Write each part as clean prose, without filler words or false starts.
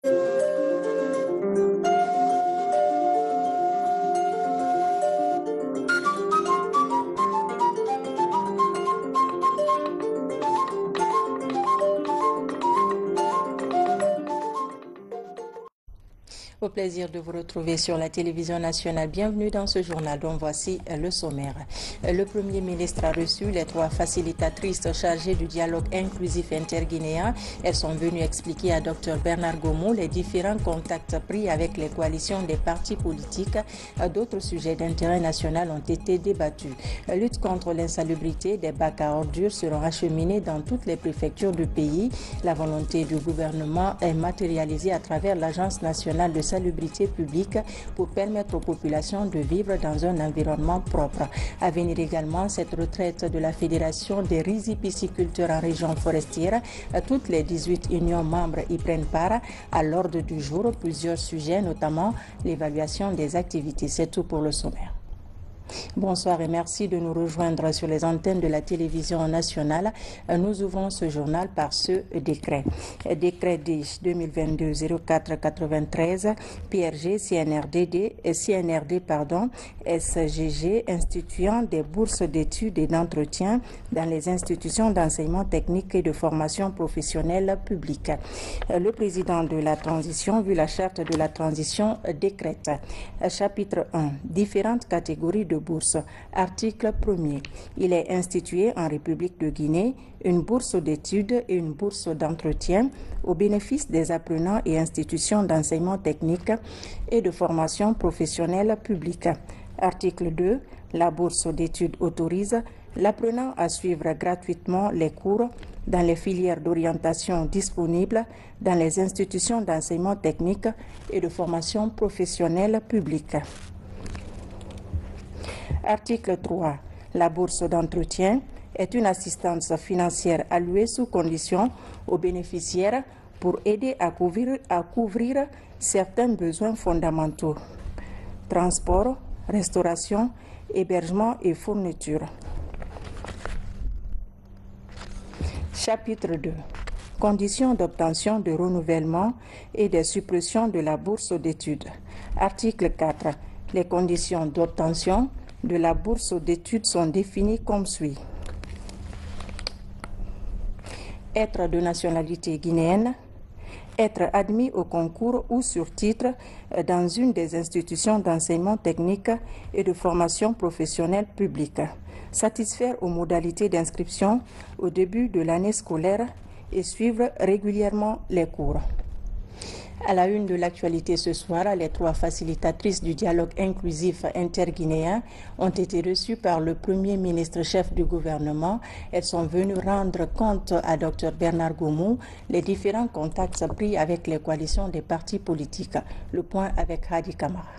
Au plaisir de vous retrouver sur la télévision nationale. Bienvenue dans ce journal dont voici le sommaire. Le Premier ministre a reçu les 3 facilitatrices chargées du dialogue inclusif interguinéen. Elles sont venues expliquer à Dr Bernard Goumou les différents contacts pris avec les coalitions des partis politiques. D'autres sujets d'intérêt national ont été débattus. La lutte contre l'insalubrité des bacs à ordures seront acheminés dans toutes les préfectures du pays. La volonté du gouvernement est matérialisée à travers l'Agence nationale de salubrité publique pour permettre aux populations de vivre dans un environnement propre. À venir également cette retraite de la Fédération des rizipisciculteurs en région forestière. Toutes les 18 unions membres y prennent part. À l'ordre du jour, plusieurs sujets, notamment l'évaluation des activités. C'est tout pour le sommaire. Bonsoir et merci de nous rejoindre sur les antennes de la télévision nationale. Nous ouvrons ce journal par ce décret. Décret D 2022-04-93, PRG, CNRD, SGG, instituant des bourses d'études et d'entretien dans les institutions d'enseignement technique et de formation professionnelle publique. Le président de la transition, vu la charte de la transition, décrète. Chapitre 1. Différentes catégories de bourse. Article 1er. Il est institué en République de Guinée une bourse d'études et une bourse d'entretien au bénéfice des apprenants et institutions d'enseignement technique et de formation professionnelle publique. Article 2. La bourse d'études autorise l'apprenant à suivre gratuitement les cours dans les filières d'orientation disponibles dans les institutions d'enseignement technique et de formation professionnelle publique. Article 3. La bourse d'entretien est une assistance financière allouée sous condition aux bénéficiaires pour aider à couvrir certains besoins fondamentaux. Transport, restauration, hébergement et fourniture. Chapitre 2. Conditions d'obtention de renouvellement et de suppression de la bourse d'études. Article 4. Les conditions d'obtention de la bourse d'études sont définies comme suit. Être de nationalité guinéenne, être admis au concours ou sur titre dans une des institutions d'enseignement technique et de formation professionnelle publique, satisfaire aux modalités d'inscription au début de l'année scolaire et suivre régulièrement les cours. À la une de l'actualité ce soir, les 3 facilitatrices du dialogue inclusif interguinéen ont été reçues par le Premier ministre chef du gouvernement. Elles sont venues rendre compte à Dr Bernard Goumou les différents contacts pris avec les coalitions des partis politiques. Le point avec Hadi Kamara.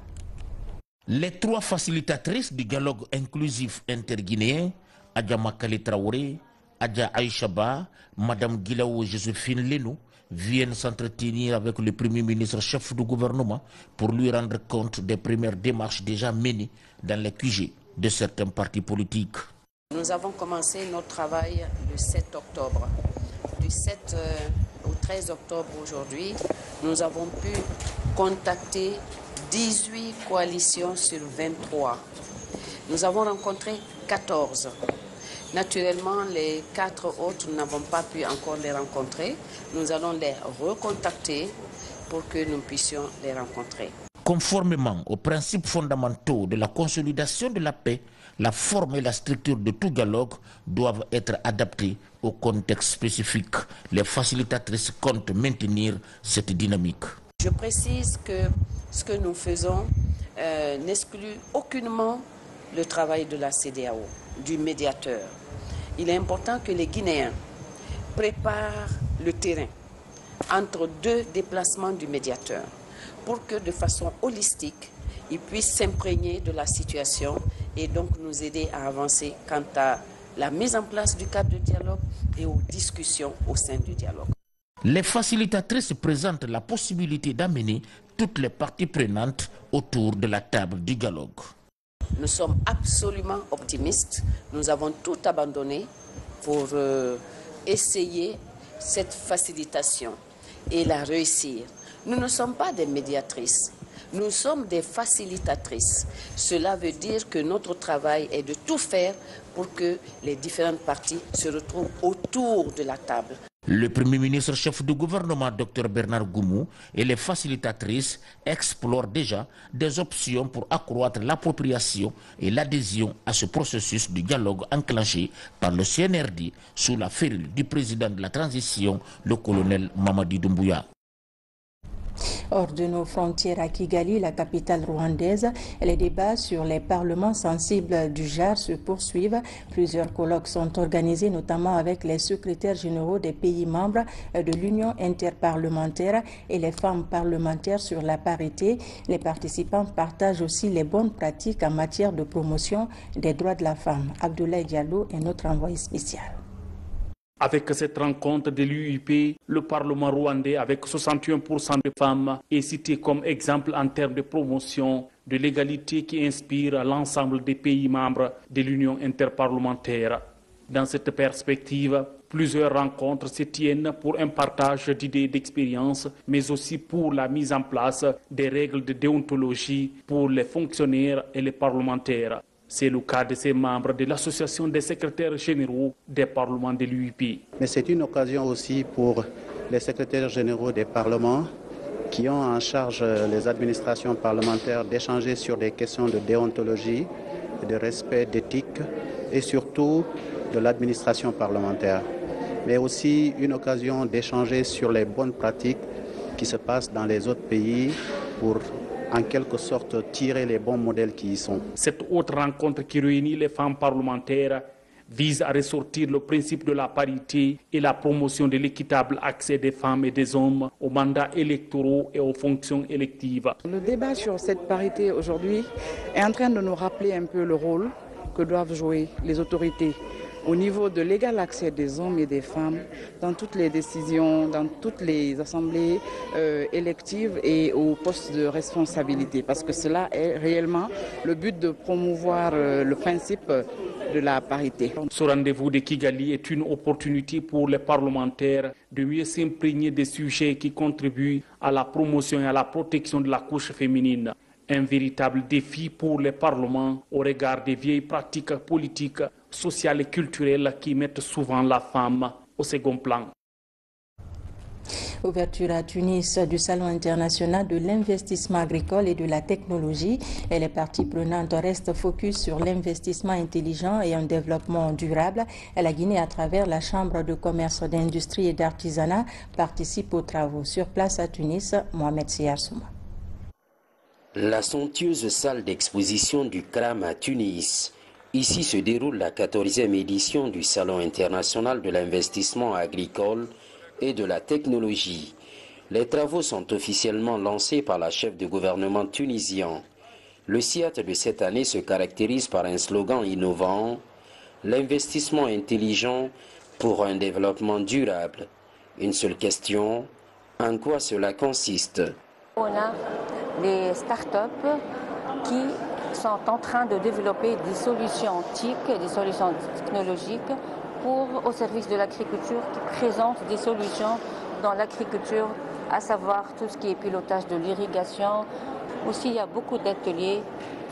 Les 3 facilitatrices du dialogue inclusif interguinéen, Adja Makali Traoré, Adja Aïchaba, Madame Guilaou Joséphine Lenou, viennent s'entretenir avec le Premier ministre chef du gouvernement pour lui rendre compte des premières démarches déjà menées dans les QG de certains partis politiques. Nous avons commencé notre travail le 7 octobre. Du 7 au 13 octobre aujourd'hui, nous avons pu contacter 18 coalitions sur 23. Nous avons rencontré 14. Naturellement, les 4 autres, nous n'avons pas pu encore les rencontrer. Nous allons les recontacter pour que nous puissions les rencontrer. Conformément aux principes fondamentaux de la consolidation de la paix, la forme et la structure de tout dialogue doivent être adaptées au contexte spécifique. Les facilitatrices comptent maintenir cette dynamique. Je précise que ce que nous faisons n'exclut aucunement le travail de la CEDEAO, du médiateur. Il est important que les Guinéens préparent le terrain entre 2 déplacements du médiateur pour que de façon holistique, ils puissent s'imprégner de la situation et donc nous aider à avancer quant à la mise en place du cadre de dialogue et aux discussions au sein du dialogue. Les facilitatrices présentent la possibilité d'amener toutes les parties prenantes autour de la table du dialogue. Nous sommes absolument optimistes. Nous avons tout abandonné pour essayer cette facilitation et la réussir. Nous ne sommes pas des médiatrices, nous sommes des facilitatrices. Cela veut dire que notre travail est de tout faire pour que les différentes parties se retrouvent autour de la table. Le Premier ministre chef du gouvernement, Dr Bernard Goumou, et les facilitatrices explorent déjà des options pour accroître l'appropriation et l'adhésion à ce processus de dialogue enclenché par le CNRD sous la férule du président de la transition, le colonel Mamadi Doumbouya. Hors de nos frontières à Kigali, la capitale rwandaise, les débats sur les parlements sensibles du JAR se poursuivent. Plusieurs colloques sont organisés, notamment avec les secrétaires généraux des pays membres de l'Union interparlementaire et les femmes parlementaires sur la parité. Les participants partagent aussi les bonnes pratiques en matière de promotion des droits de la femme. Abdoulaye Diallo est notre envoyé spécial. Avec cette rencontre de l'UIP, le Parlement rwandais, avec 61% de femmes, est cité comme exemple en termes de promotion de l'égalité qui inspire l'ensemble des pays membres de l'Union interparlementaire. Dans cette perspective, plusieurs rencontres se tiennent pour un partage d'idées et d'expériences, mais aussi pour la mise en place des règles de déontologie pour les fonctionnaires et les parlementaires. C'est le cas de ces membres de l'Association des secrétaires généraux des parlements de l'UIP. Mais c'est une occasion aussi pour les secrétaires généraux des parlements qui ont en charge les administrations parlementaires d'échanger sur des questions de déontologie, de respect d'éthique et surtout de l'administration parlementaire. Mais aussi une occasion d'échanger sur les bonnes pratiques qui se passent dans les autres pays pour en quelque sorte tirer les bons modèles qui y sont. Cette autre rencontre qui réunit les femmes parlementaires vise à ressortir le principe de la parité et la promotion de l'équitable accès des femmes et des hommes aux mandats électoraux et aux fonctions électives. Le débat sur cette parité aujourd'hui est en train de nous rappeler un peu le rôle que doivent jouer les autorités au niveau de l'égal accès des hommes et des femmes dans toutes les décisions, dans toutes les assemblées électives et aux postes de responsabilité. Parce que cela est réellement le but de promouvoir le principe de la parité. Ce rendez-vous de Kigali est une opportunité pour les parlementaires de mieux s'imprégner des sujets qui contribuent à la promotion et à la protection de la couche féminine. Un véritable défi pour les parlements au regard des vieilles pratiques politiques, sociales et culturelles qui mettent souvent la femme au second plan. Ouverture à Tunis du Salon international de l'investissement agricole et de la technologie. Et les parties prenantes restent focus sur l'investissement intelligent et un développement durable. La Guinée, à travers la Chambre de commerce, d'industrie et d'artisanat, participe aux travaux. Sur place à Tunis, Mohamed Siarsouma. La somptueuse salle d'exposition du CRAM à Tunis. Ici se déroule la 14e édition du Salon international de l'investissement agricole et de la technologie. Les travaux sont officiellement lancés par la chef de gouvernement tunisien. Le SIAT de cette année se caractérise par un slogan innovant, l'investissement intelligent pour un développement durable. Une seule question, en quoi cela consiste? On a des start-up qui sont en train de développer des solutions TIC, des solutions technologiques au service de l'agriculture, qui présentent des solutions dans l'agriculture, à savoir tout ce qui est pilotage de l'irrigation. Aussi, il y a beaucoup d'ateliers,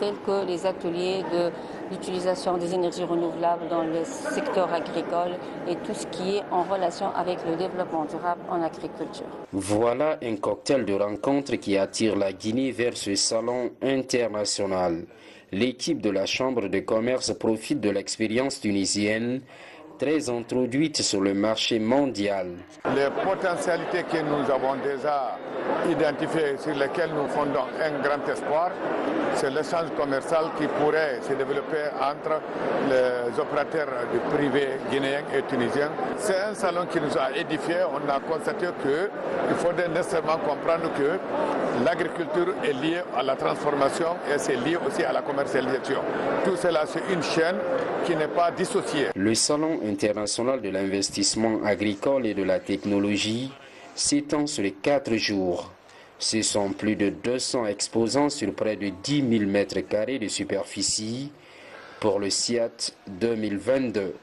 tels que les ateliers de l'utilisation des énergies renouvelables dans le secteur agricole et tout ce qui est en relation avec le développement durable en agriculture. Voilà un cocktail de rencontres qui attire la Guinée vers ce salon international. L'équipe de la Chambre de commerce profite de l'expérience tunisienne, très introduite sur le marché mondial. Les potentialités que nous avons déjà identifiées, sur lesquelles nous fondons un grand espoir, c'est l'échange commercial qui pourrait se développer entre les opérateurs du privé guinéen et tunisien. C'est un salon qui nous a édifiés. On a constaté qu'il faudrait nécessairement comprendre que l'agriculture est liée à la transformation et c'est lié aussi à la commercialisation. Tout cela, c'est une chaîne qui n'est pas dissociée. Le Salon international de l'investissement agricole et de la technologie s'étend sur les 4 jours. Ce sont plus de 200 exposants sur près de 10 000 mètres carrés de superficie pour le SIAT 2022.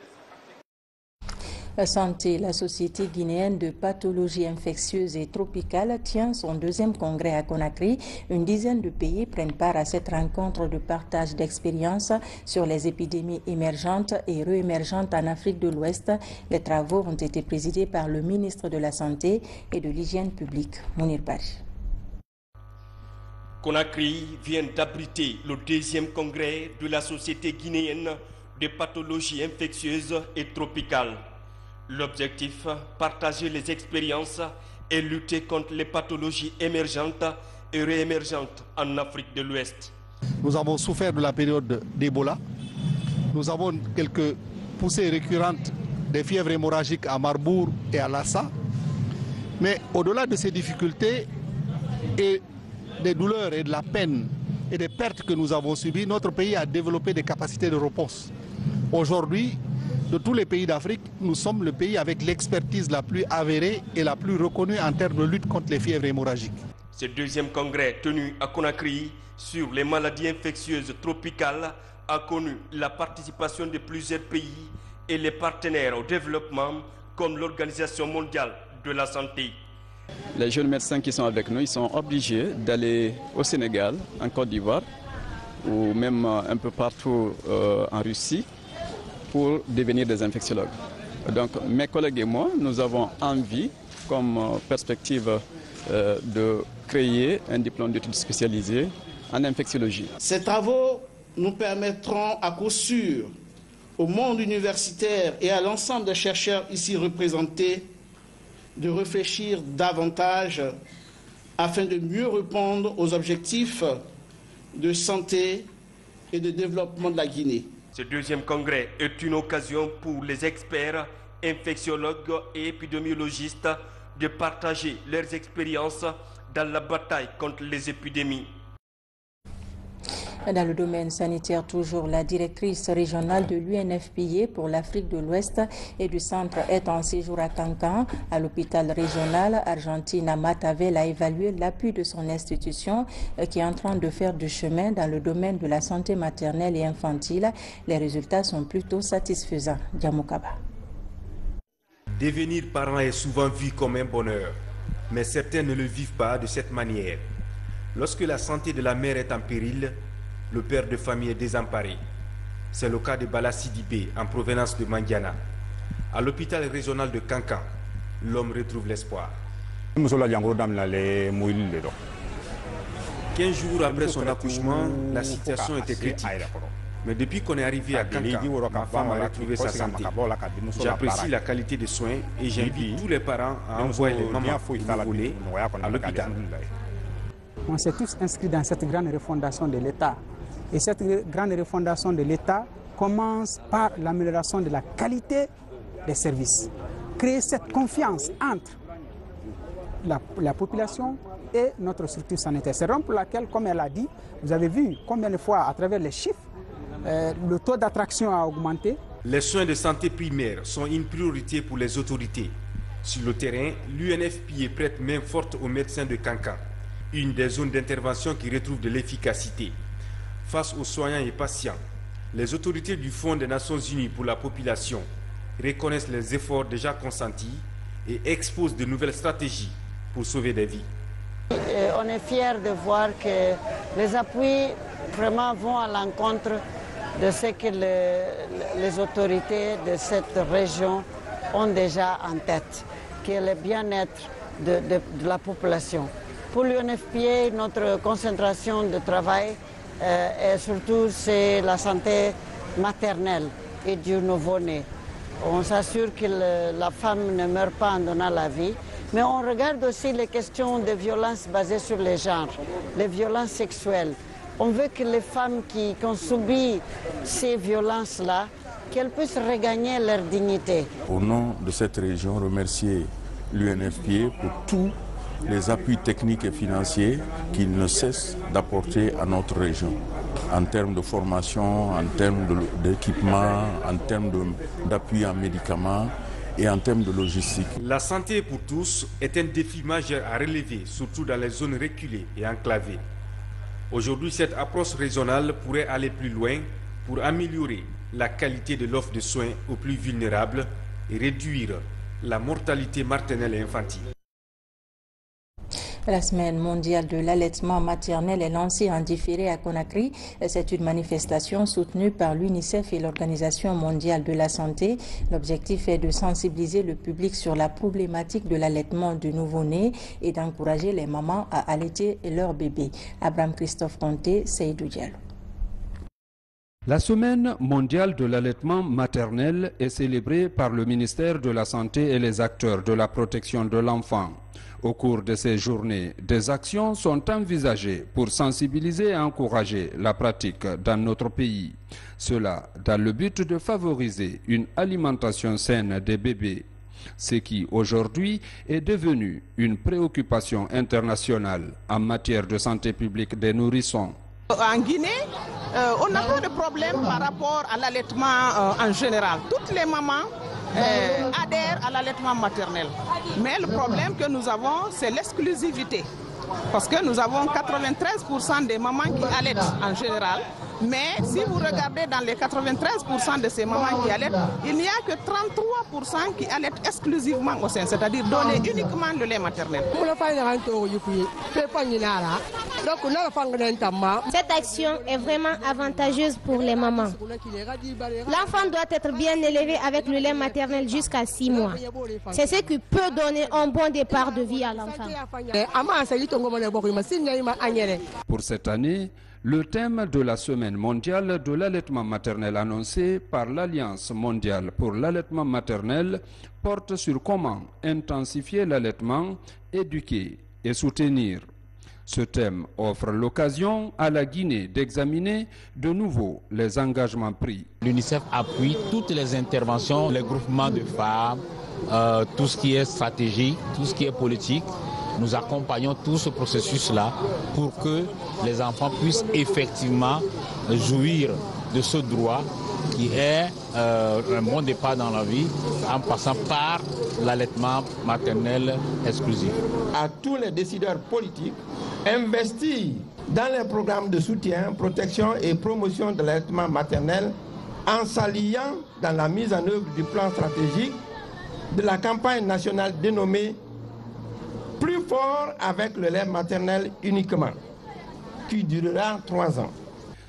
Santé, la Société guinéenne de pathologie infectieuse et tropicale tient son deuxième congrès à Conakry. Une dizaine de pays prennent part à cette rencontre de partage d'expériences sur les épidémies émergentes et réémergentes en Afrique de l'Ouest. Les travaux ont été présidés par le ministre de la Santé et de l'Hygiène publique, Mounir Bari. Conakry vient d'abriter le deuxième congrès de la Société guinéenne de pathologie infectieuse et tropicale. L'objectif, partager les expériences et lutter contre les pathologies émergentes et réémergentes en Afrique de l'Ouest. Nous avons souffert de la période d'Ebola. Nous avons quelques poussées récurrentes des fièvres hémorragiques à Marbourg et à Lassa. Mais au-delà de ces difficultés et des douleurs et de la peine et des pertes que nous avons subies, notre pays a développé des capacités de réponse. Aujourd'hui, de tous les pays d'Afrique, nous sommes le pays avec l'expertise la plus avérée et la plus reconnue en termes de lutte contre les fièvres hémorragiques. Ce deuxième congrès tenu à Conakry sur les maladies infectieuses tropicales a connu la participation de plusieurs pays et les partenaires au développement comme l'Organisation mondiale de la santé. Les jeunes médecins qui sont avec nous, ils sont obligés d'aller au Sénégal, en Côte d'Ivoire ou même un peu partout en Russie pour devenir des infectiologues. Donc mes collègues et moi, nous avons envie comme perspective de créer un diplôme d'études spécialisées en infectiologie. Ces travaux nous permettront à coup sûr au monde universitaire et à l'ensemble des chercheurs ici représentés de réfléchir davantage afin de mieux répondre aux objectifs de santé et de développement de la Guinée. Ce deuxième congrès est une occasion pour les experts, infectiologues et épidémiologistes de partager leurs expériences dans la bataille contre les épidémies. Dans le domaine sanitaire, toujours, la directrice régionale de l'UNFPA pour l'Afrique de l'Ouest et du Centre est en séjour à Cancan. À l'hôpital régional, Argentina Matavel a évalué l'appui de son institution qui est en train de faire du chemin dans le domaine de la santé maternelle et infantile. Les résultats sont plutôt satisfaisants. Diamokaba. Devenir parent est souvent vu comme un bonheur, mais certains ne le vivent pas de cette manière. Lorsque la santé de la mère est en péril, le père de famille est désemparé. C'est le cas de Bala Sidibé en provenance de Mandiana. À l'hôpital régional de Cancan, l'homme retrouve l'espoir. 15 jours après son accouchement, la situation était critique. Mais depuis qu'on est arrivé à Cancan, ma femme a retrouvé sa santé. J'apprécie la qualité des soins et j'invite tous les parents à envoyer les mamans nouveau-nés à l'hôpital. On s'est tous inscrits dans cette grande refondation de l'État. Et cette grande refondation de l'État commence par l'amélioration de la qualité des services. Créer cette confiance entre la population et notre structure sanitaire. C'est pour laquelle, comme elle a dit, vous avez vu combien de fois à travers les chiffres, le taux d'attraction a augmenté. Les soins de santé primaire sont une priorité pour les autorités. Sur le terrain, l'UNFPA prête main forte aux médecins de Cancan, une des zones d'intervention qui retrouve de l'efficacité. Face aux soignants et patients, les autorités du Fonds des Nations Unies pour la population reconnaissent les efforts déjà consentis et exposent de nouvelles stratégies pour sauver des vies. On est fiers de voir que les appuis vraiment vont à l'encontre de ce que les autorités de cette région ont déjà en tête, qui est le bien-être de la population. Pour l'UNFPA, notre concentration de travail et surtout c'est la santé maternelle et du nouveau-né. On s'assure que la femme ne meurt pas en donnant la vie, mais on regarde aussi les questions de violences basées sur les genres, les violences sexuelles. On veut que les femmes qui ont subi ces violences-là, qu'elles puissent regagner leur dignité. Au nom de cette région, remercier l'UNFPA pour tous les appuis techniques et financiers qu'il ne cesse d'apporter à notre région, en termes de formation, en termes d'équipement, en termes d'appui en médicaments et en termes de logistique. La santé pour tous est un défi majeur à relever, surtout dans les zones reculées et enclavées. Aujourd'hui, cette approche régionale pourrait aller plus loin pour améliorer la qualité de l'offre de soins aux plus vulnérables et réduire la mortalité maternelle et infantile. La semaine mondiale de l'allaitement maternel est lancée en différé à Conakry. C'est une manifestation soutenue par l'UNICEF et l'Organisation mondiale de la santé. L'objectif est de sensibiliser le public sur la problématique de l'allaitement du nouveau-né et d'encourager les mamans à allaiter leur bébé. Abraham Christophe Conté, Seydou Diallo. La semaine mondiale de l'allaitement maternel est célébrée par le ministère de la Santé et les acteurs de la protection de l'enfant. Au cours de ces journées, des actions sont envisagées pour sensibiliser et encourager la pratique dans notre pays. Cela dans le but de favoriser une alimentation saine des bébés, ce qui aujourd'hui est devenu une préoccupation internationale en matière de santé publique des nourrissons. En Guinée, on n'a pas de problème par rapport à l'allaitement en général. Toutes les mamans adhèrent à l'allaitement maternel. Mais le problème que nous avons, c'est l'exclusivité. Parce que nous avons 93% des mamans qui allaitent en général. Mais si vous regardez dans les 93% de ces mamans qui allaitent, il n'y a que 33% qui allaitent exclusivement au sein, c'est-à-dire donner uniquement le lait maternel. Cette action est vraiment avantageuse pour les mamans. L'enfant doit être bien élevé avec le lait maternel jusqu'à 6 mois. C'est ce qui peut donner un bon départ de vie à l'enfant. Pour cette année, le thème de la semaine mondiale de l'allaitement maternel annoncé par l'Alliance mondiale pour l'allaitement maternel porte sur comment intensifier l'allaitement, éduquer et soutenir. Ce thème offre l'occasion à la Guinée d'examiner de nouveau les engagements pris. L'UNICEF appuie toutes les interventions, les groupements de femmes, tout ce qui est stratégie, tout ce qui est politique. Nous accompagnons tout ce processus-là pour que les enfants puissent effectivement jouir de ce droit qui est un bon départ dans la vie en passant par l'allaitement maternel exclusif. À tous les décideurs politiques, investir dans les programmes de soutien, protection et promotion de l'allaitement maternel en s'alliant dans la mise en œuvre du plan stratégique de la campagne nationale dénommée Plus fort avec le lait maternel uniquement, qui durera 3 ans.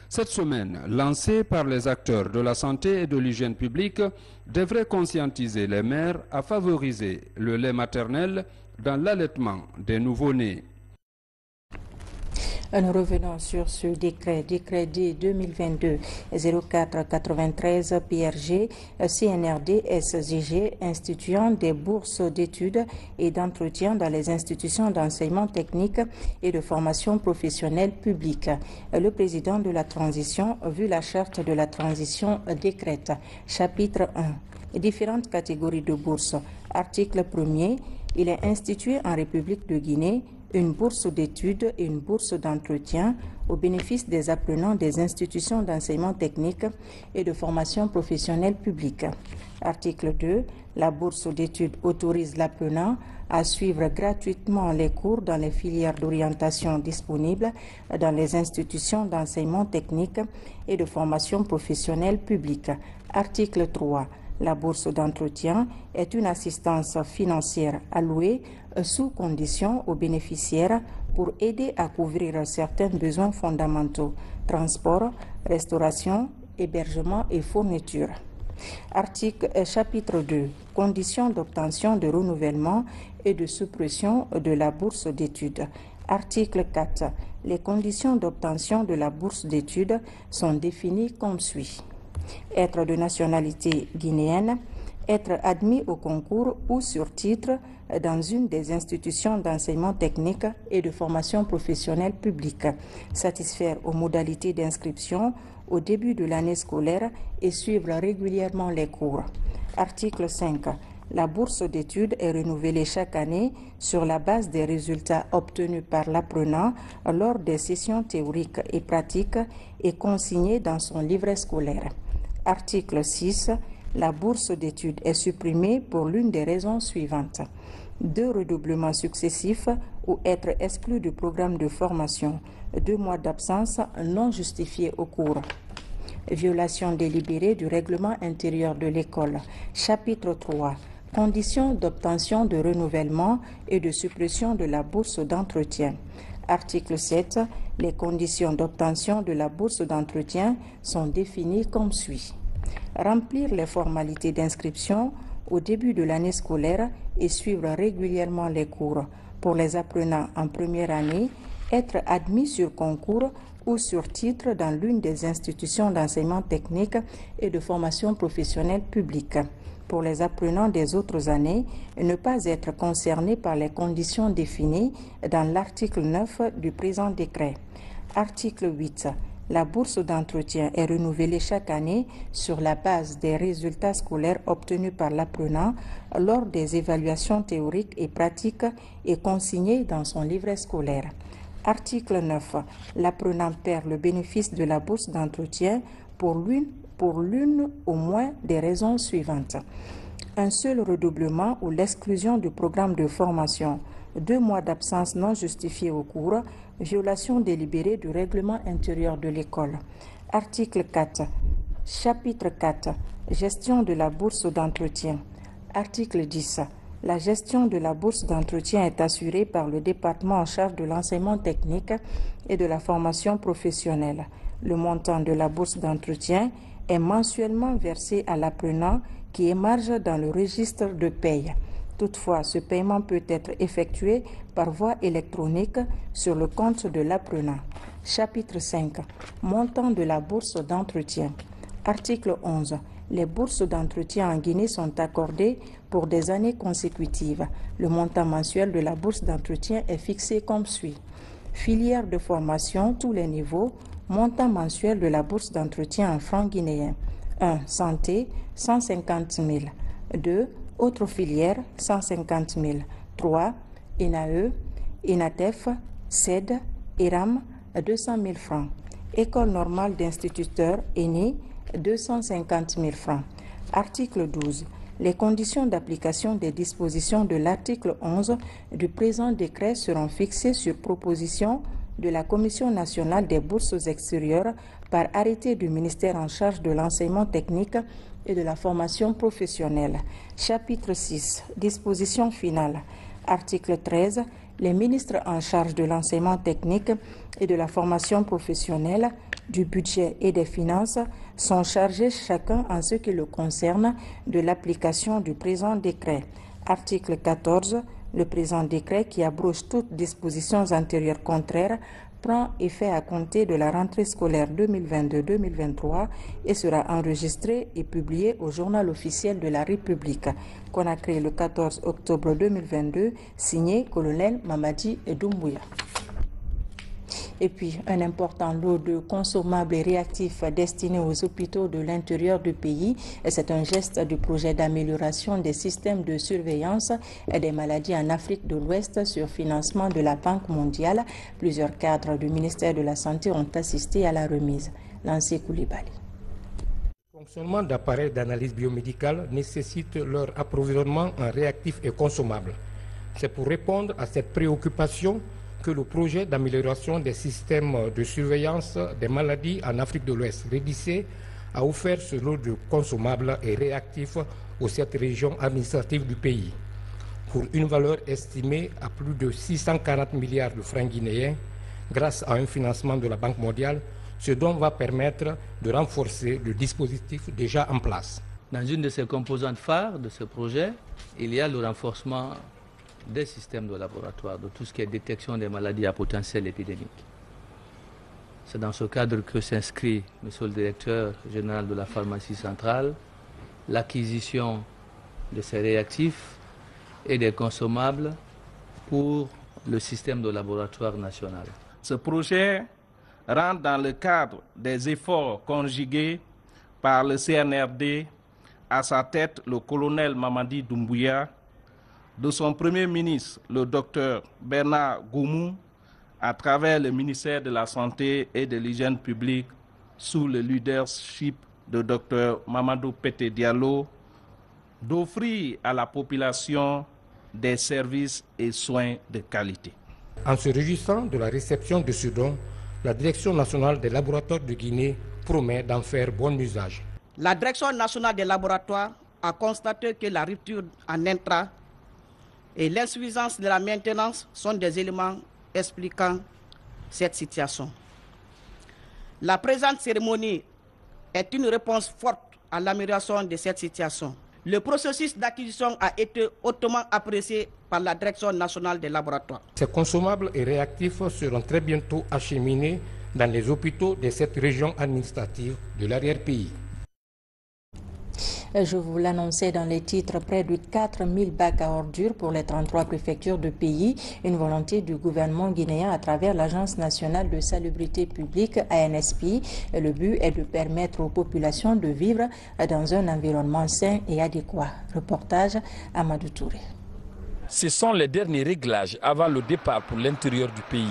Cette semaine, lancée par les acteurs de la santé et de l'hygiène publique, devrait conscientiser les mères à favoriser le lait maternel dans l'allaitement des nouveau-nés. Nous revenons sur ce décret D 2022-0493 PRG CNRD SGG instituant des bourses d'études et d'entretien dans les institutions d'enseignement technique et de formation professionnelle publique. Le président de la transition, vu la charte de la transition, décrète chapitre 1. Différentes catégories de bourses. Article 1er. Il est institué en République de Guinée une bourse d'études et une bourse d'entretien au bénéfice des apprenants des institutions d'enseignement technique et de formation professionnelle publique. Article 2. La bourse d'études autorise l'apprenant à suivre gratuitement les cours dans les filières d'orientation disponibles dans les institutions d'enseignement technique et de formation professionnelle publique. Article 3. La bourse d'entretien est une assistance financière allouée sous condition aux bénéficiaires pour aider à couvrir certains besoins fondamentaux, transport, restauration, hébergement et fourniture. Chapitre 2. Conditions d'obtention de renouvellement et de suppression de la bourse d'études. Article 4. Les conditions d'obtention de la bourse d'études sont définies comme suit. Être de nationalité guinéenne, être admis au concours ou sur titre dans une des institutions d'enseignement technique et de formation professionnelle publique, satisfaire aux modalités d'inscription au début de l'année scolaire et suivre régulièrement les cours. Article 5. La bourse d'études est renouvelée chaque année sur la base des résultats obtenus par l'apprenant lors des sessions théoriques et pratiques et consignée dans son livret scolaire. Article 6. La bourse d'études est supprimée pour l'une des raisons suivantes. 2 redoublements successifs ou être exclu du programme de formation. 2 mois d'absence non justifiés au cours. Violation délibérée du règlement intérieur de l'école. Chapitre 3. Conditions d'obtention de renouvellement et de suppression de la bourse d'entretien. Article 7. Les conditions d'obtention de la bourse d'entretien sont définies comme suit. Remplir les formalités d'inscription au début de l'année scolaire et suivre régulièrement les cours. Pour les apprenants en première année, être admis sur concours ou sur titre dans l'une des institutions d'enseignement technique et de formation professionnelle publique. Pour les apprenants des autres années, ne pas être concernés par les conditions définies dans l'article 9 du présent décret. Article 8. La bourse d'entretien est renouvelée chaque année sur la base des résultats scolaires obtenus par l'apprenant lors des évaluations théoriques et pratiques et consignée dans son livret scolaire. Article 9. L'apprenant perd le bénéfice de la bourse d'entretien pour l'une au moins des raisons suivantes. Un seul redoublement ou l'exclusion du programme de formation, 2 mois d'absence non justifiée au cours, violation délibérée du règlement intérieur de l'école. Article 4. Chapitre 4. Gestion de la bourse d'entretien. Article 10. La gestion de la bourse d'entretien est assurée par le département en charge de l'enseignement technique et de la formation professionnelle. Le montant de la bourse d'entretien est mensuellement versé à l'apprenant qui émarge dans le registre de paye. Toutefois, ce paiement peut être effectué par voie électronique sur le compte de l'apprenant. Chapitre 5. Montant de la bourse d'entretien. Article 11. Les bourses d'entretien en Guinée sont accordées pour des années consécutives. Le montant mensuel de la bourse d'entretien est fixé comme suit. Filière de formation, tous les niveaux, montant mensuel de la bourse d'entretien en francs guinéens. 1. Santé, 150 000. 2. Autres filières, 150 000. 3. INAE, INATEF, CED, IRAM, 200 000 francs. École normale d'instituteurs, ENI, 250 000 francs. Article 12. Les conditions d'application des dispositions de l'article 11 du présent décret seront fixées sur proposition de la Commission nationale des bourses extérieures par arrêté du ministère en charge de l'enseignement technique et de la formation professionnelle. Chapitre 6. Disposition finale. Article 13. Les ministres en charge de l'enseignement technique et de la formation professionnelle, du budget et des finances sont chargés chacun en ce qui le concerne de l'application du présent décret. Article 14. Le présent décret qui abroge toutes dispositions antérieures contraires prend effet à compter de la rentrée scolaire 2022-2023 et sera enregistré et publié au Journal officiel de la République. Conakry le 14 octobre 2022, signé Colonel Mamadi Doumbouya. Et puis, un important lot de consommables et réactifs destinés aux hôpitaux de l'intérieur du pays. C'est un geste du projet d'amélioration des systèmes de surveillance des maladies en Afrique de l'Ouest sur financement de la Banque mondiale. Plusieurs cadres du ministère de la Santé ont assisté à la remise. Lancé Koulibaly. Le fonctionnement d'appareils d'analyse biomédicale nécessite leur approvisionnement en réactifs et consommables. C'est pour répondre à cette préoccupation que le projet d'amélioration des systèmes de surveillance des maladies en Afrique de l'Ouest, REDICE, a offert ce lot de consommables et réactifs aux 7 régions administratives du pays, pour une valeur estimée à plus de 640 milliards de francs guinéens, grâce à un financement de la Banque mondiale, ce dont va permettre de renforcer le dispositif déjà en place. Dans une de ces composantes phares de ce projet, il y a le renforcement des systèmes de laboratoire, de tout ce qui est détection des maladies à potentiel épidémique. C'est dans ce cadre que s'inscrit, monsieur le directeur général de la pharmacie centrale, l'acquisition de ces réactifs et des consommables pour le système de laboratoire national. Ce projet rentre dans le cadre des efforts conjugués par le CNRD, à sa tête le colonel Mamadi Doumbouya, de son Premier ministre, le docteur Bernard Goumou, à travers le ministère de la Santé et de l'Hygiène publique, sous le leadership de docteur Mamadou Pété Diallo, d'offrir à la population des services et soins de qualité. En se réjouissant de la réception de ce don, la Direction nationale des laboratoires de Guinée promet d'en faire bon usage. La Direction nationale des laboratoires a constaté que la rupture en intra et l'insuffisance de la maintenance sont des éléments expliquant cette situation. La présente cérémonie est une réponse forte à l'amélioration de cette situation. Le processus d'acquisition a été hautement apprécié par la Direction nationale des laboratoires. Ces consommables et réactifs seront très bientôt acheminés dans les hôpitaux de cette région administrative de l'arrière-pays. Je vous l'annonçais dans les titres, près de 4000 bacs à ordures pour les 33 préfectures du pays, une volonté du gouvernement guinéen à travers l'Agence nationale de salubrité publique, ANSP. Le but est de permettre aux populations de vivre dans un environnement sain et adéquat. Reportage Amadou Touré. Ce sont les derniers réglages avant le départ pour l'intérieur du pays.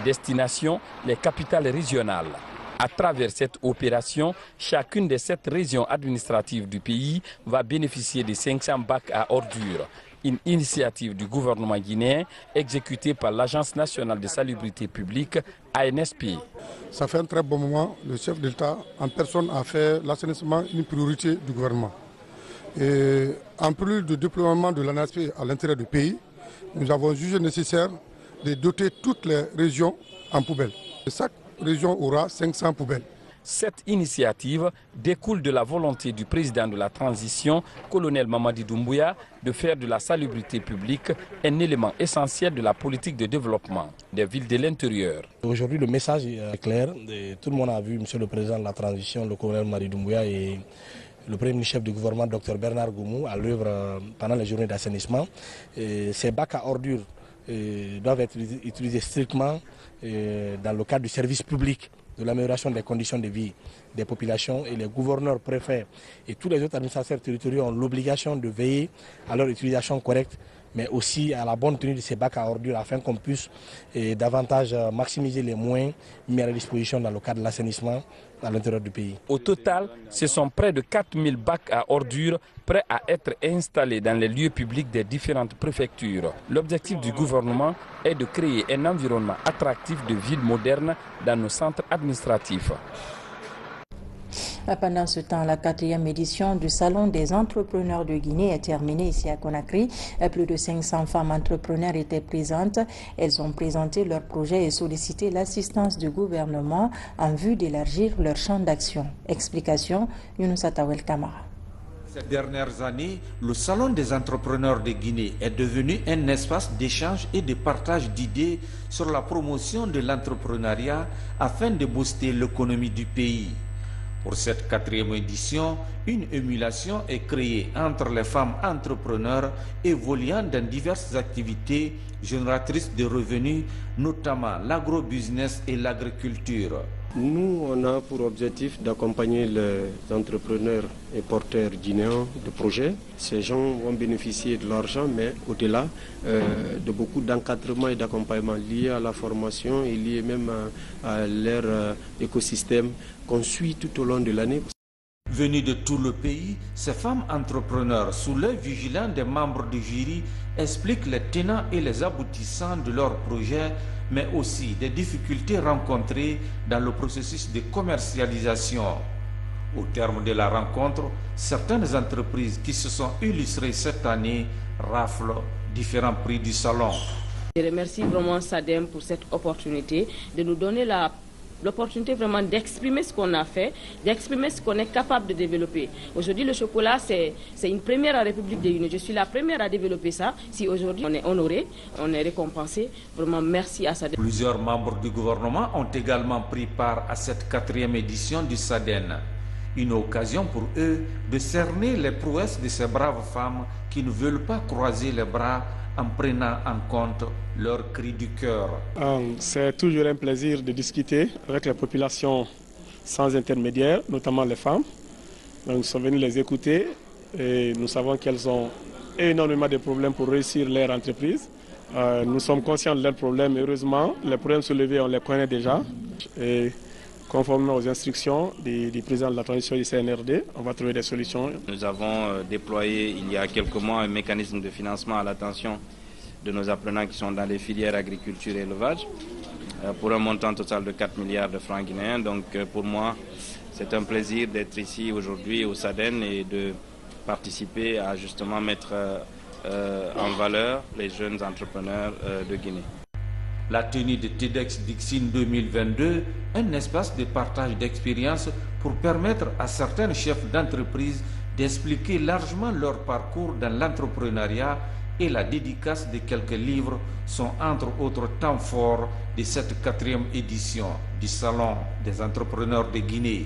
Destination, les capitales régionales. À travers cette opération, chacune des 7 régions administratives du pays va bénéficier de 500 bacs à ordures. Une initiative du gouvernement guinéen exécutée par l'Agence nationale de salubrité publique, ANSP. Ça fait un très bon moment. Le chef de l'État en personne a fait l'assainissement une priorité du gouvernement. Et en plus du déploiement de l'ANSP à l'intérieur du pays, nous avons jugé nécessaire de doter toutes les régions en poubelles. Chaque région aura 500 poubelles. Cette initiative découle de la volonté du président de la transition, colonel Mamadi Doumbouya, de faire de la salubrité publique un élément essentiel de la politique de développement des villes de l'intérieur. Aujourd'hui, le message est clair. Tout le monde a vu, monsieur le président de la transition, le colonel Mamadi Doumbouya et le premier chef du gouvernement, Dr Bernard Goumou, à l'œuvre pendant les journées d'assainissement. Ces bacs à ordures doivent être utilisés strictement dans le cadre du service public, de l'amélioration des conditions de vie des populations, et les gouverneurs, préfets et tous les autres administrateurs territoriaux ont l'obligation de veiller à leur utilisation correcte, mais aussi à la bonne tenue de ces bacs à ordures afin qu'on puisse davantage maximiser les moyens mis à la disposition dans le cadre de l'assainissement à l'intérieur du pays. Au total, ce sont près de 4000 bacs à ordures prêts à être installés dans les lieux publics des différentes préfectures. L'objectif du gouvernement est de créer un environnement attractif de ville moderne dans nos centres administratifs. Pendant ce temps, la 4e édition du Salon des entrepreneurs de Guinée est terminée ici à Conakry. Plus de 500 femmes entrepreneurs étaient présentes. Elles ont présenté leurs projets et sollicité l'assistance du gouvernement en vue d'élargir leur champ d'action. Explication, Younousa Tawel Kamara. Ces dernières années, le Salon des entrepreneurs de Guinée est devenu un espace d'échange et de partage d'idées sur la promotion de l'entrepreneuriat afin de booster l'économie du pays. Pour cette 4e édition, une émulation est créée entre les femmes entrepreneurs évoluant dans diverses activités génératrices de revenus, notamment l'agrobusiness et l'agriculture. Nous, on a pour objectif d'accompagner les entrepreneurs et porteurs guinéens de projets. Ces gens vont bénéficier de l'argent, mais au-delà de beaucoup d'encadrement et d'accompagnement liés à la formation et liés même à leur écosystème qu'on suit tout au long de l'année. Venues de tout le pays, ces femmes entrepreneurs, sous l'œil vigilant des membres du jury, expliquent les tenants et les aboutissants de leurs projets, mais aussi des difficultés rencontrées dans le processus de commercialisation. Au terme de la rencontre, certaines entreprises qui se sont illustrées cette année raflent différents prix du salon. Je remercie vraiment SADEM pour cette opportunité de nous donner l'opportunité vraiment d'exprimer ce qu'on a fait, d'exprimer ce qu'on est capable de développer. Aujourd'hui, le chocolat, c'est une première en République des Guinée. Je suis la première à développer ça. Si aujourd'hui on est honoré, on est récompensé, vraiment merci à SADEN. Plusieurs membres du gouvernement ont également pris part à cette 4e édition du SADEN. Une occasion pour eux de cerner les prouesses de ces braves femmes qui ne veulent pas croiser les bras en prenant en compte leur cri du cœur. C'est toujours un plaisir de discuter avec les populations sans intermédiaire, notamment les femmes. Donc, nous sommes venus les écouter et nous savons qu'elles ont énormément de problèmes pour réussir leur entreprise. Nous sommes conscients de leurs problèmes, heureusement. Les problèmes soulevés, on les connaît déjà. Et conformément aux instructions du président de la transition du CNRD, on va trouver des solutions. Nous avons déployé il y a quelques mois un mécanisme de financement à l'attention de nos apprenants qui sont dans les filières agriculture et élevage pour un montant total de 4 milliards de francs guinéens. Donc pour moi, C'est un plaisir d'être ici aujourd'hui au SADEN et de participer à justement mettre en valeur les jeunes entrepreneurs de Guinée. La tenue de TEDx Dixine 2022, un espace de partage d'expériences pour permettre à certains chefs d'entreprise d'expliquer largement leur parcours dans l'entrepreneuriat, et la dédicace de quelques livres sont entre autres temps forts de cette 4e édition du Salon des entrepreneurs de Guinée.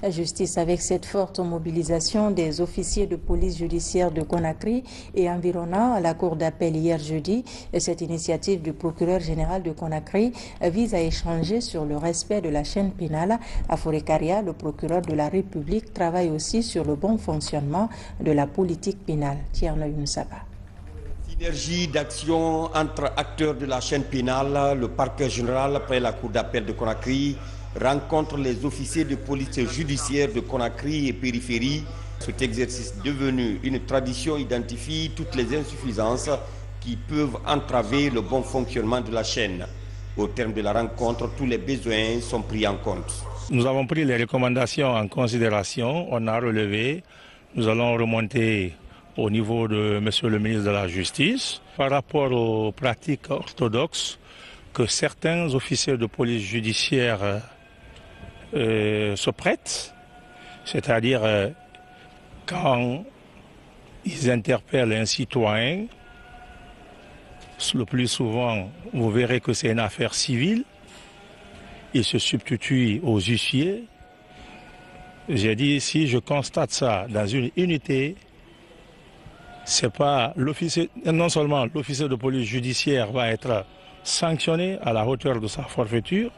La justice, avec cette forte mobilisation des officiers de police judiciaire de Conakry et environnant à la cour d'appel hier jeudi, cette initiative du procureur général de Conakry vise à échanger sur le respect de la chaîne pénale. À Forécaria, le procureur de la République travaille aussi sur le bon fonctionnement de la politique pénale. Tierno Younsaba. Synergie d'action entre acteurs de la chaîne pénale, le parquet général près la cour d'appel de Conakry rencontre les officiers de police judiciaire de Conakry et périphérie. Cet exercice devenu une tradition identifie toutes les insuffisances qui peuvent entraver le bon fonctionnement de la chaîne. Au terme de la rencontre, tous les besoins sont pris en compte. Nous avons pris les recommandations en considération, on a relevé, nous allons remonter au niveau de Monsieur le ministre de la Justice par rapport aux pratiques orthodoxes que certains officiers de police judiciaire se prêtent, c'est-à-dire quand ils interpellent un citoyen, le plus souvent vous verrez que c'est une affaire civile, ils se substituent aux huissiers. J'ai dit, si je constate ça dans une unité, c'est pas l'officier, non seulement l'officier de police judiciaire va être sanctionné à la hauteur de sa forfaiture,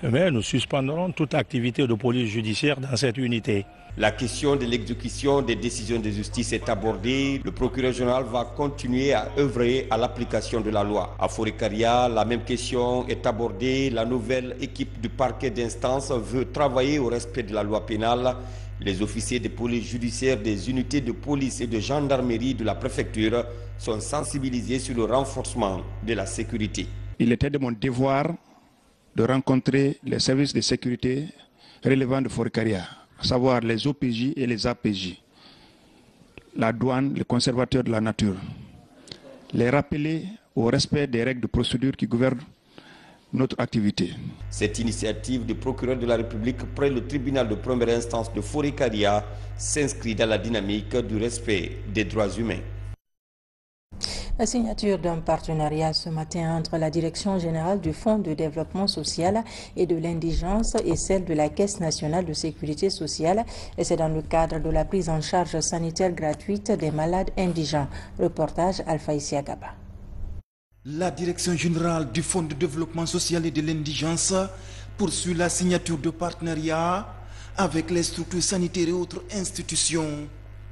mais nous suspendrons toute activité de police judiciaire dans cette unité. La question de l'exécution des décisions de justice est abordée. Le procureur général va continuer à œuvrer à l'application de la loi. À Forécaria, la même question est abordée. La nouvelle équipe du parquet d'instance veut travailler au respect de la loi pénale. Les officiers de police judiciaire des unités de police et de gendarmerie de la préfecture sont sensibilisés sur le renforcement de la sécurité. Il était de mon devoir de rencontrer les services de sécurité relevant de Forécaria, à savoir les OPJ et les APJ, la douane, les conservateurs de la nature, les rappeler au respect des règles de procédure qui gouvernent notre activité. Cette initiative du procureur de la République près le tribunal de première instance de Forécaria s'inscrit dans la dynamique du respect des droits humains. La signature d'un partenariat ce matin entre la Direction générale du Fonds de développement social et de l'indigence et celle de la Caisse nationale de sécurité sociale. Et c'est dans le cadre de la prise en charge sanitaire gratuite des malades indigents. Reportage Alpha Isiagaba. La Direction générale du Fonds de développement social et de l'indigence poursuit la signature de partenariat avec les structures sanitaires et autres institutions.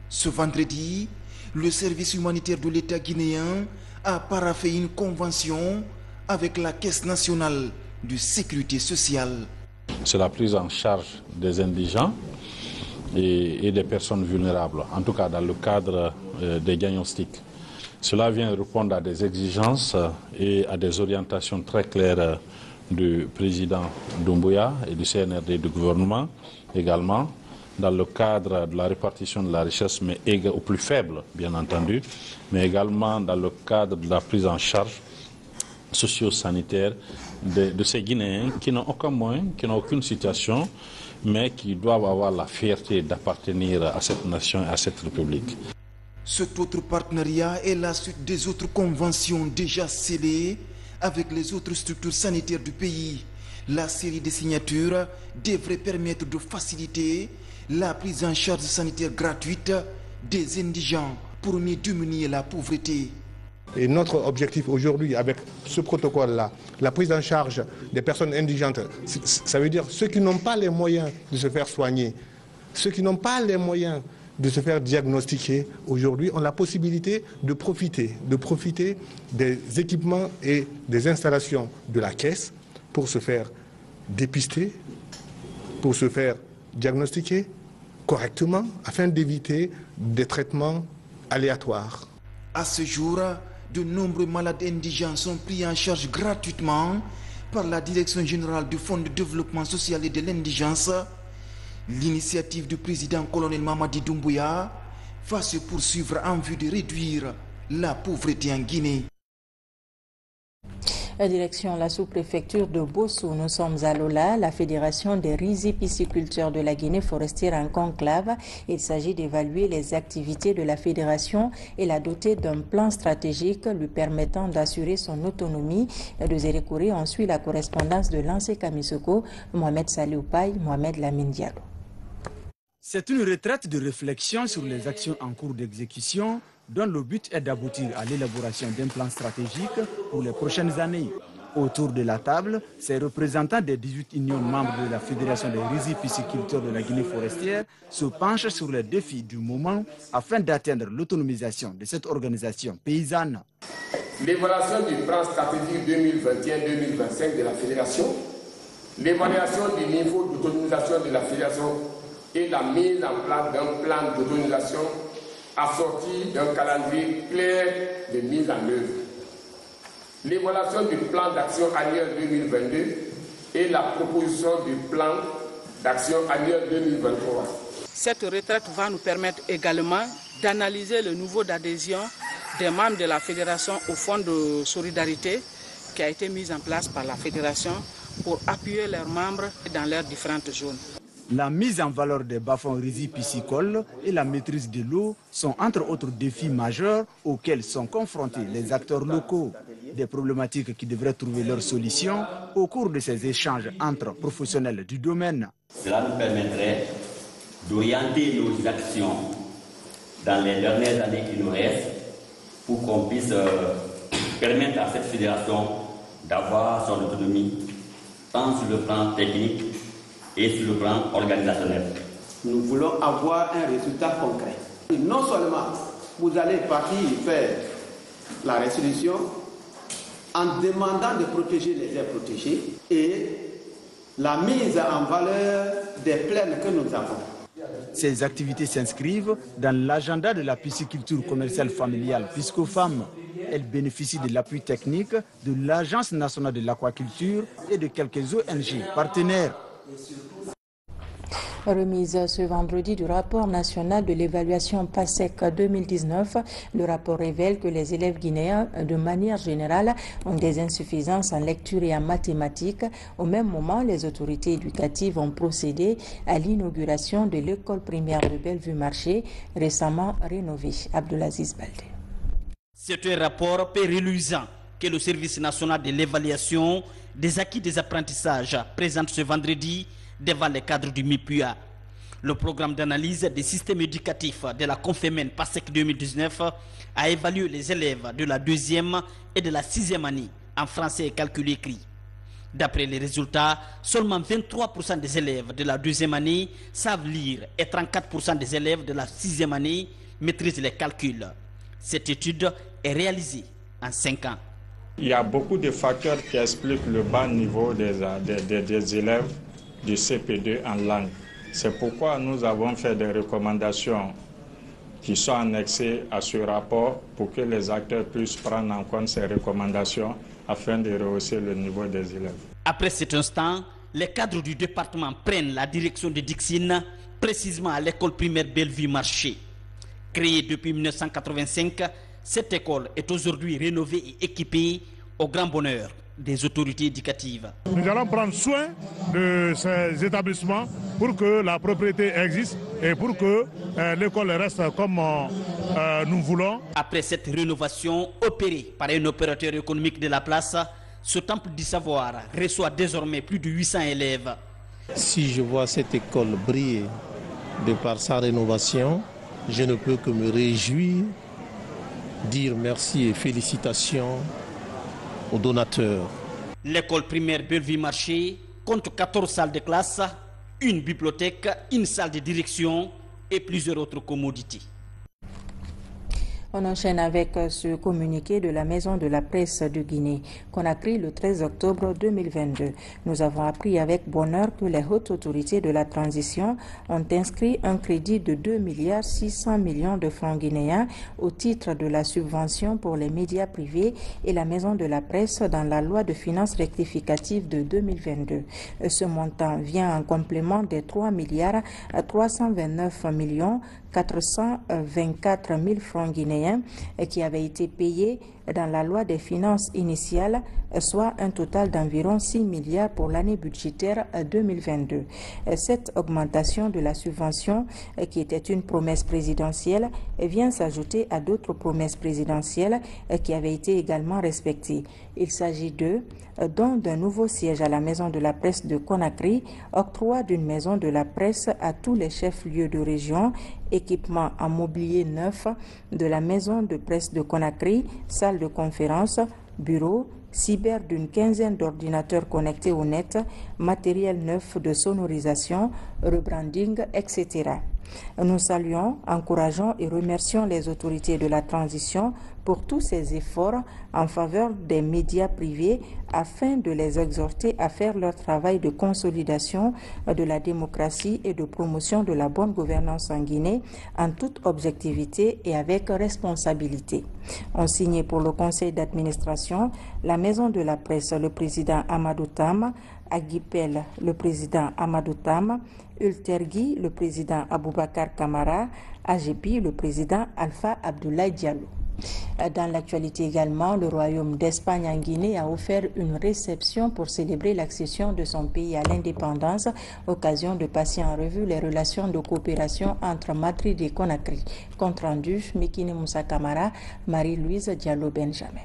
Ce vendredi, le service humanitaire de l'État guinéen a paraphé une convention avec la Caisse nationale de sécurité sociale. C'est la prise en charge des indigents et des personnes vulnérables, en tout cas dans le cadre des diagnostics. Cela vient répondre à des exigences et à des orientations très claires du président Doumbouya et du CNRD du gouvernement également, dans le cadre de la répartition de la richesse, mais au plus faible, bien entendu, mais également dans le cadre de la prise en charge socio-sanitaire de ces Guinéens qui n'ont aucun moyen, qui n'ont aucune situation, mais qui doivent avoir la fierté d'appartenir à cette nation et à cette République. Cet autre partenariat est la suite des autres conventions déjà scellées avec les autres structures sanitaires du pays. La série de signatures devrait permettre de faciliter la prise en charge sanitaire gratuite des indigents pour mieux diminuer la pauvreté. Et notre objectif aujourd'hui avec ce protocole-là, la prise en charge des personnes indigentes, ça veut dire ceux qui n'ont pas les moyens de se faire soigner, ceux qui n'ont pas les moyens de se faire diagnostiquer, aujourd'hui ont la possibilité de profiter des équipements et des installations de la Caisse pour se faire dépister, pour se faire diagnostiquer correctement afin d'éviter des traitements aléatoires. À ce jour, de nombreux malades indigents sont pris en charge gratuitement par la Direction générale du Fonds de développement social et de l'indigence, l'initiative du président colonel Mamadi Doumbouya va se poursuivre en vue de réduire la pauvreté en Guinée. La direction la sous-préfecture de Bossou. Nous sommes à Lola, la fédération des rizipisciculteurs de la Guinée forestière en conclave. Il s'agit d'évaluer les activités de la fédération et la doter d'un plan stratégique lui permettant d'assurer son autonomie. De Zérékouré, on suit la correspondance de Lancé Kamisoko, Mohamed Salih Oupaye, Mohamed Lamine Diallo. C'est une retraite de réflexion sur les actions en cours d'exécution dont le but est d'aboutir à l'élaboration d'un plan stratégique pour les prochaines années. Autour de la table, ces représentants des 18 unions membres de la Fédération des rizipisciculteurs de la Guinée forestière se penchent sur les défis du moment afin d'atteindre l'autonomisation de cette organisation paysanne. L'évaluation du plan stratégique 2021-2025 de la Fédération, l'évaluation du niveau d'autonomisation de la Fédération et la mise en place d'un plan d'autonomisation assorti d'un calendrier clair de mise en œuvre. L'évaluation du plan d'action annuel 2022 et la proposition du plan d'action annuel 2023. Cette retraite va nous permettre également d'analyser le niveau d'adhésion des membres de la Fédération au Fonds de solidarité qui a été mis en place par la Fédération pour appuyer leurs membres dans leurs différentes zones. La mise en valeur des bas-fonds rizipiscicoles et la maîtrise de l'eau sont entre autres défis majeurs auxquels sont confrontés les acteurs locaux. Des problématiques qui devraient trouver leur solution au cours de ces échanges entre professionnels du domaine. Cela nous permettrait d'orienter nos actions dans les dernières années qui nous restent pour qu'on puisse permettre à cette fédération d'avoir son autonomie tant sur le plan technique et sur le plan organisationnel. Nous voulons avoir un résultat concret. Et non seulement vous allez partir faire la restitution en demandant de protéger les aires protégées et la mise en valeur des plaines que nous avons. Ces activités s'inscrivent dans l'agenda de la pisciculture commerciale familiale Piscofam. Elles bénéficient de l'appui technique de l'Agence nationale de l'aquaculture et de quelques ONG partenaires. Remise ce vendredi du rapport national de l'évaluation PASEC 2019. Le rapport révèle que les élèves guinéens, de manière générale, ont des insuffisances en lecture et en mathématiques. Au même moment, les autorités éducatives ont procédé à l'inauguration de l'école primaire de Bellevue-Marché, récemment rénovée. Abdelaziz Baldé. C'est un rapport peu reluisant que le service national de l'évaluation des acquis des apprentissages présente ce vendredi devant les cadres du MIPUA. Le programme d'analyse des systèmes éducatifs de la Confémen PASEC 2019 a évalué les élèves de la 2e et de la 6e année en français et calcul écrit. D'après les résultats, seulement 23% des élèves de la 2e année savent lire et 34% des élèves de la 6e année maîtrisent les calculs. Cette étude est réalisée en 5 ans. Il y a beaucoup de facteurs qui expliquent le bas niveau des élèves du CP2 en langue. C'est pourquoi nous avons fait des recommandations qui sont annexées à ce rapport pour que les acteurs puissent prendre en compte ces recommandations afin de rehausser le niveau des élèves. Après cet instant, Les cadres du département prennent la direction de Dixine, précisément à l'école primaire Bellevue-Marché. Créée depuis 1985, cette école est aujourd'hui rénovée et équipée au grand bonheur des autorités éducatives. Nous allons prendre soin de ces établissements pour que la propriété existe et pour que l'école reste comme nous voulons. Après cette rénovation opérée par un opérateur économique de la place, ce temple du savoir reçoit désormais plus de 800 élèves. Si je vois cette école briller de par sa rénovation, je ne peux que me réjouir, dire merci et félicitations aux donateurs. L'école primaire Bellevue-Marché compte 14 salles de classe, une bibliothèque, une salle de direction et plusieurs autres commodités. On enchaîne avec ce communiqué de la Maison de la Presse de Guinée, Conakry le 13 octobre 2022. Nous avons appris avec bonheur que les hautes autorités de la transition ont inscrit un crédit de 2,6 milliards de francs guinéens au titre de la subvention pour les médias privés et la Maison de la Presse dans la loi de finances rectificative de 2022. Ce montant vient en complément des 3,329,424 milliards francs guinéens qui avaient été payés dans la loi des finances initiale, soit un total d'environ 6 milliards pour l'année budgétaire 2022. Cette augmentation de la subvention, qui était une promesse présidentielle, vient s'ajouter à d'autres promesses présidentielles qui avaient été également respectées. Il s'agit d'eux, dont d'un nouveau siège à la Maison de la Presse de Conakry, octroi d'une Maison de la Presse à tous les chefs-lieux de région, équipement en mobilier neuf de la Maison de Presse de Conakry, salle de conférence, bureau, cyber d'une quinzaine d'ordinateurs connectés au net, matériel neuf de sonorisation, rebranding, etc. Nous saluons, encourageons et remercions les autorités de la transition pour tous ces efforts en faveur des médias privés afin de les exhorter à faire leur travail de consolidation de la démocratie et de promotion de la bonne gouvernance en Guinée en toute objectivité et avec responsabilité. Ont signé pour le conseil d'administration la Maison de la Presse le président Amadou Tam, Aguipel le président Amadou Tam, Ultergui le président Aboubakar Kamara, AGEPI le président Alpha Abdoulaye Diallo. Dans l'actualité également, le Royaume d'Espagne en Guinée a offert une réception pour célébrer l'accession de son pays à l'indépendance, occasion de passer en revue les relations de coopération entre Madrid et Conakry. Compte rendu, Mekine Moussa Kamara, Marie-Louise Diallo Benjamin.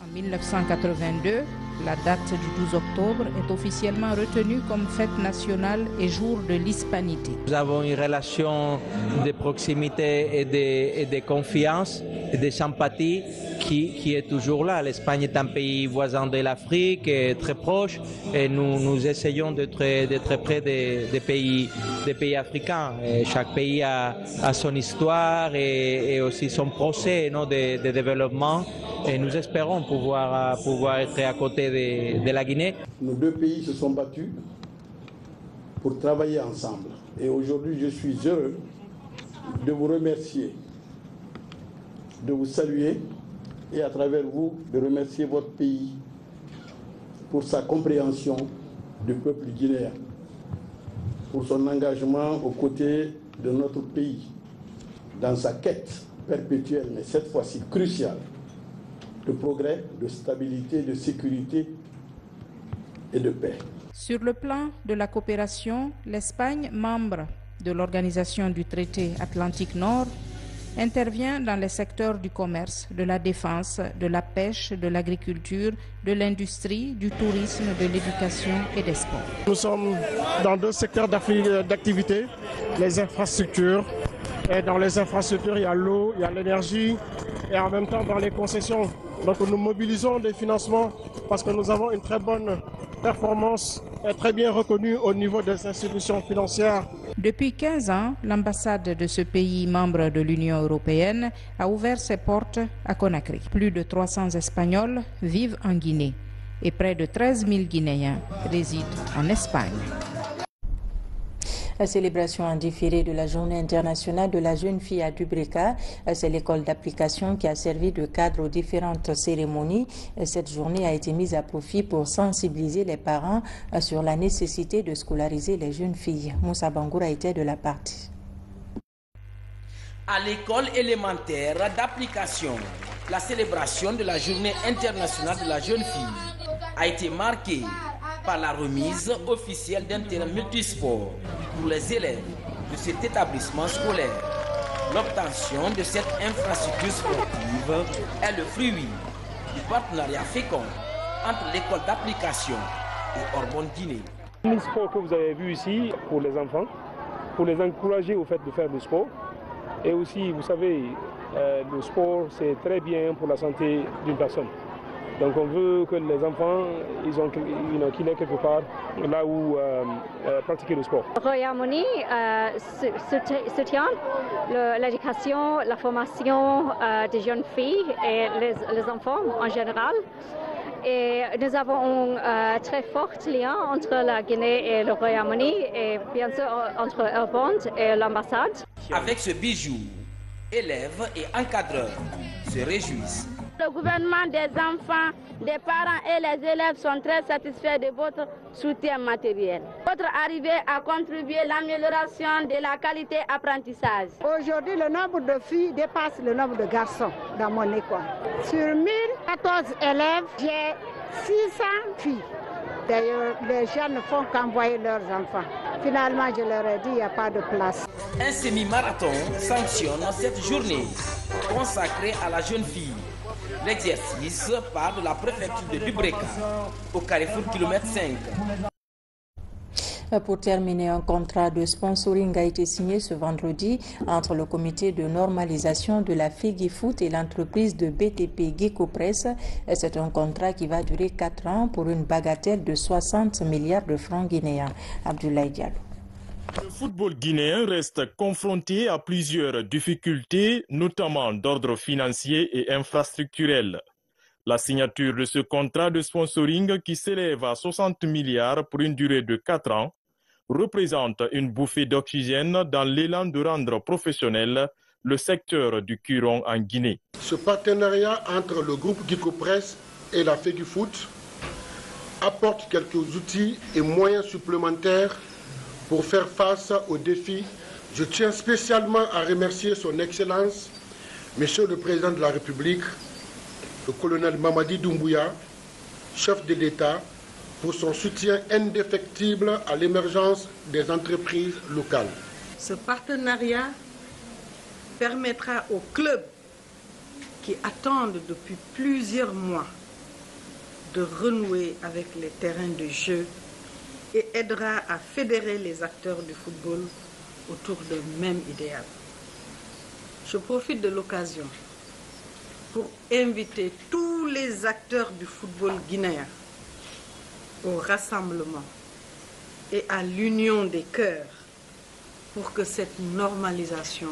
En 1982, la date du 12 octobre est officiellement retenue comme fête nationale et jour de l'hispanité. Nous avons une relation de proximité et de confiance et de sympathie qui est toujours là. L'Espagne est un pays voisin de l'Afrique, très proche, et nous essayons d'être près des pays africains. Et chaque pays a son histoire et aussi son procès de développement. Et nous espérons pouvoir être à côté de la Guinée. Nos deux pays se sont battus pour travailler ensemble. Et aujourd'hui, je suis heureux de vous remercier, de vous saluer et à travers vous, de remercier votre pays pour sa compréhension du peuple guinéen, pour son engagement aux côtés de notre pays dans sa quête perpétuelle, mais cette fois-ci cruciale, de progrès, de stabilité, de sécurité et de paix. Sur le plan de la coopération, l'Espagne, membre de l'Organisation du Traité Atlantique Nord, intervient dans les secteurs du commerce, de la défense, de la pêche, de l'agriculture, de l'industrie, du tourisme, de l'éducation et des sports. Nous sommes dans deux secteurs d'activité, les infrastructures. Et dans les infrastructures, il y a l'eau, il y a l'énergie, et en même temps dans les concessions. Donc nous mobilisons des financements parce que nous avons une très bonne performance et très bien reconnue au niveau des institutions financières. Depuis 15 ans, l'ambassade de ce pays membre de l'Union européenne a ouvert ses portes à Conakry. Plus de 300 Espagnols vivent en Guinée et près de 13 000 Guinéens résident en Espagne. La célébration en différé de la Journée internationale de la jeune fille à Dubrika, c'est l'école d'application qui a servi de cadre aux différentes cérémonies. Cette journée a été mise à profit pour sensibiliser les parents sur la nécessité de scolariser les jeunes filles. Moussa Bangoura était de la partie. À l'école élémentaire d'application, la célébration de la Journée internationale de la jeune fille a été marquée par la remise officielle d'un terrain multisport pour les élèves de cet établissement scolaire. L'obtention de cette infrastructure sportive est le fruit du partenariat fécond entre l'école d'application et Orbonne Guinée. Le sport que vous avez vu ici pour les enfants, pour les encourager au fait de faire du sport. Et aussi, vous savez, le sport, c'est très bien pour la santé d'une personne. Donc on veut que les enfants, qu'ils aient quelque part là où pratiquer le sport. Le Royaume-Uni soutient l'éducation, la formation des jeunes filles et les enfants en général. Et nous avons un très fort lien entre la Guinée et le Royaume-Uni et bien sûr entre Airbond et l'ambassade. Avec ce bijou, élèves et encadreurs se réjouissent. Le gouvernement, des enfants, des parents et les élèves sont très satisfaits de votre soutien matériel. Votre arrivée a contribué à l'amélioration de la qualité d'apprentissage. Aujourd'hui, le nombre de filles dépasse le nombre de garçons dans mon école. Sur 1014 élèves, j'ai 600 filles. D'ailleurs, les jeunes ne font qu'envoyer leurs enfants. Finalement, je leur ai dit qu'il n'y a pas de place. Un semi-marathon sanctionne cette journée consacrée à la jeune fille. L'exercice part de la préfecture de Dubreka, au carrefour kilomètre 5. Pour terminer, un contrat de sponsoring a été signé ce vendredi entre le comité de normalisation de la FEGIFOOT et l'entreprise de BTP Gecopress. C'est un contrat qui va durer 4 ans pour une bagatelle de 60 milliards de francs guinéens. Abdoulaye Diallo. Le football guinéen reste confronté à plusieurs difficultés, notamment d'ordre financier et infrastructurel. La signature de ce contrat de sponsoring qui s'élève à 60 milliards pour une durée de 4 ans représente une bouffée d'oxygène dans l'élan de rendre professionnel le secteur du cuiron en Guinée. Ce partenariat entre le groupe Gecopress et la FEGIFOOT apporte quelques outils et moyens supplémentaires pour faire face aux défis. Je tiens spécialement à remercier son Excellence, Monsieur le Président de la République, le colonel Mamadi Doumbouya, chef de l'État, pour son soutien indéfectible à l'émergence des entreprises locales. Ce partenariat permettra aux clubs qui attendent depuis plusieurs mois de renouer avec les terrains de jeu et aidera à fédérer les acteurs du football autour d'un même idéal. Je profite de l'occasion pour inviter tous les acteurs du football guinéen au rassemblement et à l'union des cœurs pour que cette normalisation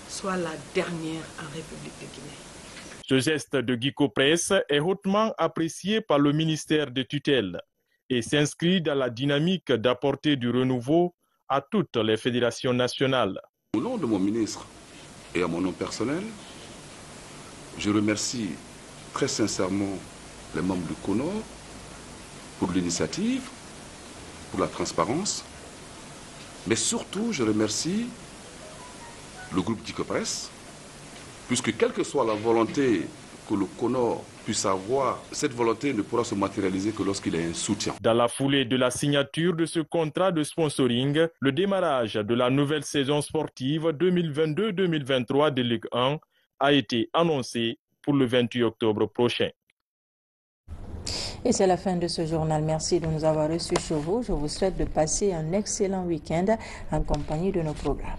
soit la dernière en République de Guinée. Ce geste de Gecopress est hautement apprécié par le ministère de tutelle et s'inscrit dans la dynamique d'apporter du renouveau à toutes les fédérations nationales. Au nom de mon ministre et à mon nom personnel, je remercie très sincèrement les membres du CONOR pour l'initiative, pour la transparence, mais surtout je remercie le groupe Gecopress, puisque quelle que soit la volonté que le CONOR puisse avoir, cette volonté ne pourra se matérialiser que lorsqu'il y a un soutien. Dans la foulée de la signature de ce contrat de sponsoring, le démarrage de la nouvelle saison sportive 2022-2023 de Ligue 1 a été annoncé pour le 28 octobre prochain. Et c'est la fin de ce journal. Merci de nous avoir reçus chez vous. Je vous souhaite de passer un excellent week-end en compagnie de nos programmes.